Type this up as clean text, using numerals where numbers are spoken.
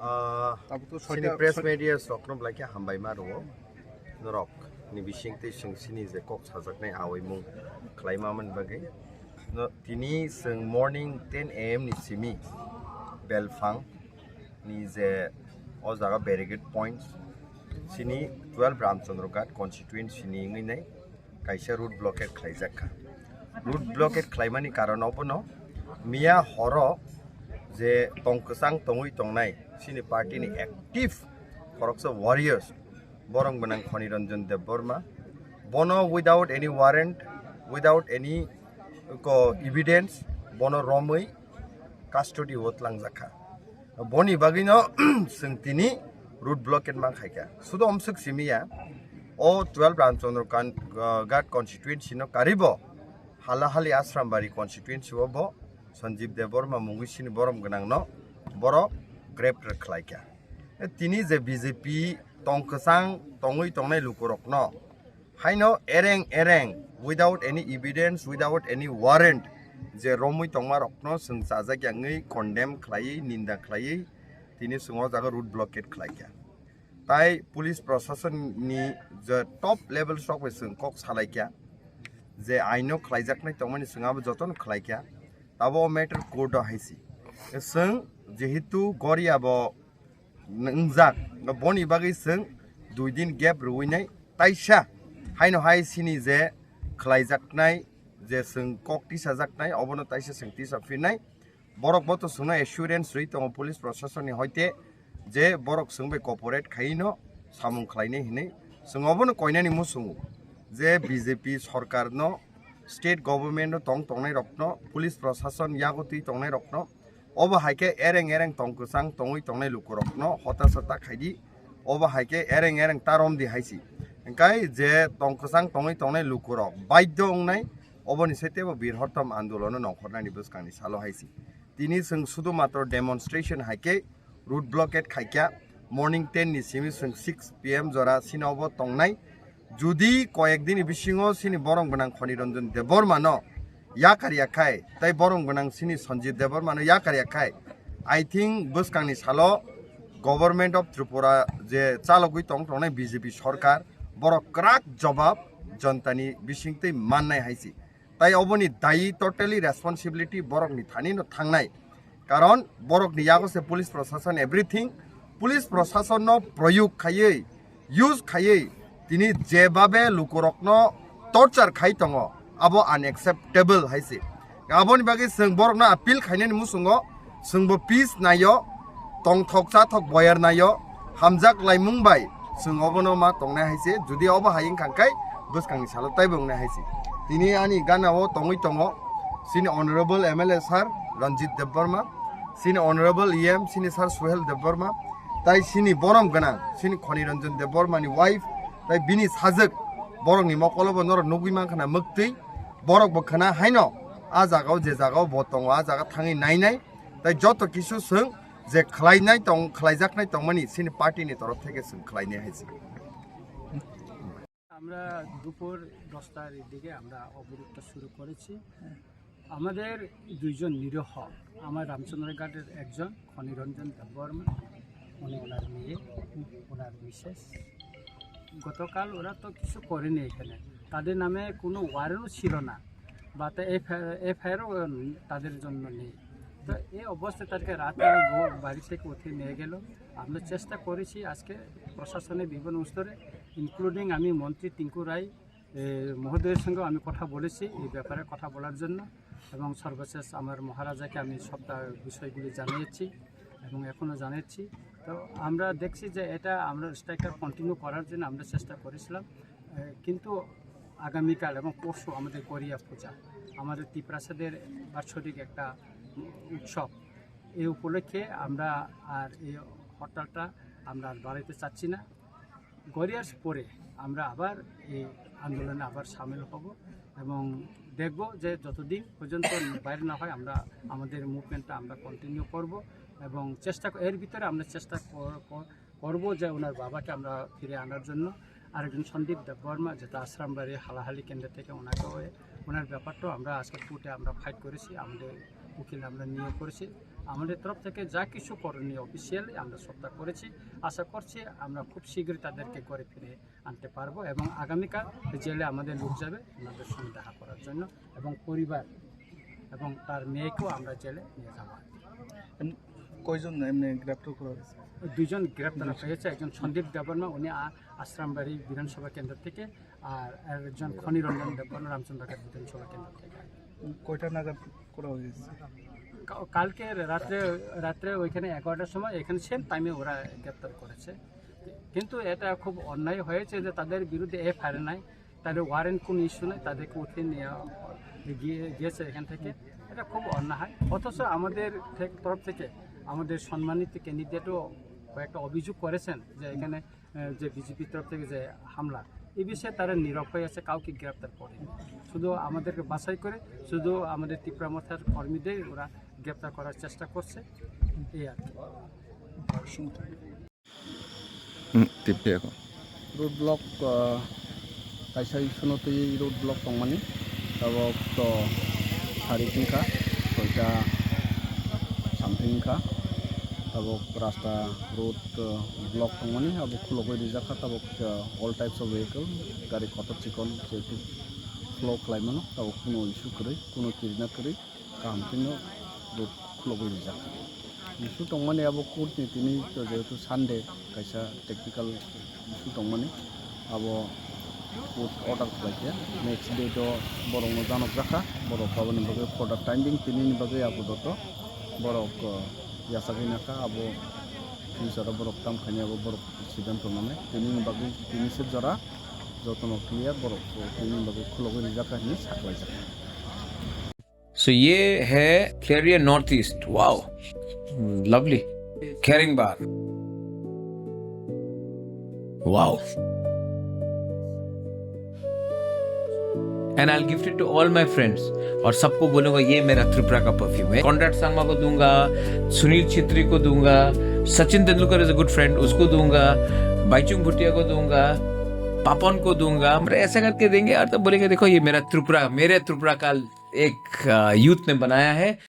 sini press media soknom lagi hambai maro norok ni bising te sing sini je kok sajak nai awai mung klaima man bagai no tini sing morning 10 am ni simi belfang ni je o jaga barricade points sini 12 ramchandra ghat constituency ni ngai nai kaisa route blockade khlaijaka route blockade khlaimani karonaw bono miya horo je tongkasang tongui tongnai sini party ni active koroksa warriors borong benang Khoni Ranjan Debbarma bono without any warrant without any evidence bono romoi custody hotlang jaka boni bagino singtini route blockade mang khaika sudo omsuk simia o 12 ramchandra ghat constituency no karibo halahali asrambari constituency bo Sanjeev Debbarma mungusini borom ganang no boro grabter khlaika tini je BJP tongkasang tongui tongnai lukurok no haino ereng without any evidence without any warrant je romui tongmarok no sing sajagyangai condemn khlai ninda khlai tini sungo jaga route blockade khlaika tai police proshashan ni je top level sok sing kok salaikya je aino khlaijaknai tongmani singabo joton khlaikya tabo matter court haisi sing jehitu Garia bo ngjak boni bagai sing 2 din gap ruinai taisa haino hai sini je khlaijaknai je sing kokti sajaknai obono taisa singti safinai borok boto suna assurance rei tong police proshashan ni hoite je borok singbe cooperate khaino samung khlaine hinai sing obono koinani musungu je BJP sarkar no state government no tongnai rokno police proshashan yagoti tongnai rokno obo haike ereng tongkusang tongui tongnai lukurokno hotasata khaidi obo haike ereng tarom di haisi engkai je tongkusang tongui tongnai lukurok baidyo ongnai oboni setebo birhortam andolono nongkhornani buskangni salo haisi tini sing sudo matro demonstration haike route blockade khaikya morning 10 ni simi sing 6 pm jora sinobo tongnai judi koyekdin bisingo sini borong benang Khoni Ranjan Debbarma no Garia khai tai borong benang sini Sanjeev Debbarma no Garia khai I think buskangni salo government of Tripura je chalogui tongnai BJP sarkar borok krak jawab jantani bisingtei mannai haisi tai oboni dai totally responsibility borok ni thani no thangnai karon borok ni yagose police proshashan everything police proshashan no proyog khayei use khayei tini jebabe lukurokno torture khai tongo abo unacceptable haisi aboni bagi sing borok na appeal khainani musungo singbo peace nayo tongthoksa thok boyar nayo hamjak laimung bai sing obono ma tongnai haisi judi obo haing khangkai buskangni salo taibong na haisi tini ani ganao tongui tongo sini honorable MLA sir Ranjit Debbarma sini honorable EM sini sir Suhel Debbarma tai sini borom ganang sini Khoni Ranjan Debbarma ni wife tai bini sajak borok ni mokolobo nor nugui mankhana muktui borok bokhana haino a jagao je jagao botongo a jaga thangi nainai tai joto kisu sing je khlainai tong khlaijaknai tongmani sini party ni torof theke sing khlainai haisi আমরা দুপুর 10টার দিকে আমরা অবরোধটা শুরু করেছি আমাদের দুইজন নিরীহ আমার রামচন্দ্রঘাটের একজন খনি রঞ্জন দেববর্মা উনি ওনার মেয়ে ওনার মিসেস গতকাল ওরা তো কিছু করেনি এখানে তাদের নামে কোনো ওয়ারেন্টও ছিল না বা এফআইআরও তাদের জন্য নেই তো এই অবস্থায় তাদেরকে রাতে বাড়ি থেকে উঠে নিয়ে গেল আমরা চেষ্টা করেছি আজকে প্রশাসনের বিভিন্ন স্তরে ইনক্লুডিং আমি মন্ত্রী টিঙ্কু রায় মহোদয়ের সঙ্গে আমি কথা বলেছি এই ব্যাপারে কথা বলার জন্য এবং সর্বশেষ আমার মহারাজাকে আমি সবটা বিষয়গুলি জানিয়েছি এবং এখনও জানাচ্ছি তো আমরা দেখছি যে এটা আমরা স্ট্রাইকটা কন্টিনিউ করার জন্য আমরা চেষ্টা করেছিলাম কিন্তু আগামীকাল এবং পরশু আমাদের গরিয়া পূজা আমাদের ত্রিপ্রাসাদের বাৎসরিক একটা উৎসব এই উপলক্ষে আমরা আর এই হরতালটা আমরা আর বাড়াইতে চাচ্ছি না গরিয়ার পরে আমরা আবার এই আন্দোলনে আবার সামিল হব এবং দেখব যে যতদিন পর্যন্ত বাইরে না হয় আমরা আমাদের মুভমেন্টটা আমরা কন্টিনিউ করব এবং এর ভিতরে আমরা চেষ্টা করব যে ওনার বাবাকে আমরা ফিরে আনার জন্য আরেকজন সন্দীপ দেববর্মা যেটা আশ্রামবাড়ি হালাহালি কেন্দ্র থেকে ওনার ব্যাপারটাও আমরা আজকে কোর্টে আমরা ফাইট করেছি আমাদের উকিল আমরা নিয়োগ করেছি আমাদের তরফ থেকে যা কিছু করণীয় অফিসিয়ালি আমরা সবটা করেছি। আশা করছি আমরা খুব শীঘ্রই তাদেরকে ঘরে ফিরে আনতে পারবো এবং আগামীকাল জেলে আমাদের লোক যাবে ওনাদের সঙ্গে দেখা করার জন্য এবং পরিবার এবং তার মেয়েকেও আমরা জেলে নিয়ে যাবো। কয়জন এমনি গ্রেপ্তার করা হয়েছে? দুজন গ্রেপ্তার হয়েছে, একজন সন্দীপ দেববর্মা, উনি আশ্রামবাড়ি বিধানসভা কেন্দ্র থেকে, আর একজন খনিরঞ্জন দেববর্মা রামচন্দ্রঘাট বিধানসভা কেন্দ্র থেকে। কয়টা নাগাদ করা হয়েছে? কালকে রাত্রে ওইখানে 11টার সময় এখানে সেম টাইমে ওরা গ্রেপ্তার করেছে। কিন্তু এটা খুব অন্যায় হয়েছে যে তাদের বিরুদ্ধে এফআইআর নাই, তাদের ওয়ারেন্ট কোনো ইস্যু নেই, তাদেরকে উঠিয়ে গিয়েছে এখান থেকে। এটা খুব অন্যায়। অথচ আমাদের তরফ থেকে আমাদের সম্মানিত ক্যান্ডিডেটও কয়েকটা অভিযোগ করেছেন যে এখানে যে বিজেপির তরফ থেকে যে হামলা, এই বিষয়ে তারা নীরব হয়ে আছে, কাউকে গ্রেপ্তার করেনি। শুধু আমাদেরকে বাছাই করে শুধু আমাদের তীব্রামথার কর্মীদের ওরা গ্রেপ্তার করার চেষ্টা করছে, এই আর কি। road block kaisa sunotui road block tongmani tabok to harikingka toita sampingka tabok rasta road block tongmani abo khulogoi rijaka tabok all types of vehicle gari kotor chikon jetu flow klaimano tabok kuno issue koroi kuno kirna koroi kahamtino road khulogoi rijaka issue tongmani abo court ni tini to jetu sunday kaisa technical issue tongmani abo court order khlaike next day to borong janok rakha borok paboni bagai product timing tini ni bagai abo doto borok yasagai naka abo future borok tam khani abo borok accident toname tini ni bagai tini se jara jotono clear borok tini bagai khulogoi jaka ni saklai jaka. So ये है क्लेरिया north east. Wow, lovely. कैरिंग बार. Wow. And I'll gift it to all my friends. और सबको बोलूंगा ये मेरा त्रिपुरा का परफ्यूम है. कॉन्ट्रैक्ट सांगमा को दूंगा, सुनील छेत्री को दूंगा, Sachin Tendulkar is a good friend, उसको दूंगा, बाईचुंग भुटिया को दूंगा, पापन को दूंगा. हम ऐसा करके देंगे और तो बोलेंगे देखो ये मेरा त्रिपुरा, मेरे त्रिपुरा का एक यूथ ने बनाया है.